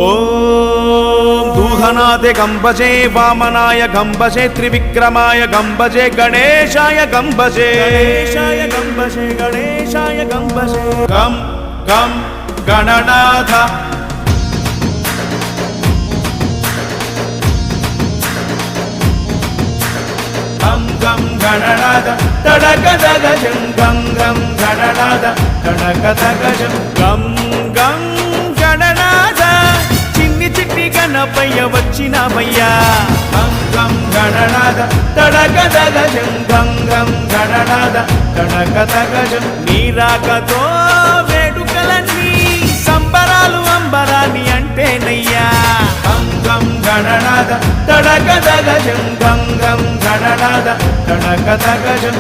ఓం దూహనాథే గంబజే వామనాయ గంబజే త్రివిక్రమాయ గంబజే గణేశాయ గంబజే గణేశాయ గంబజే గణేశాయ గంబజే గం గం గణనాథ గం గం గణనాథ తడగదగజం గం గం గణనాథ తడగదగజం గం గం గణనాథ చిన్ని చిట్టి గణపయ్య వచ్చినవయ్యా గం గం గణనాథ తడగదగజం గం గం గణనాథ తడగదగజం నీరాకతో వేడుకలన్నీ సంబరాలు అంబరాని అంటేనయ్యా గం గం గణనాథ తడగదగజం గం గం గణనాథ తడగదగజం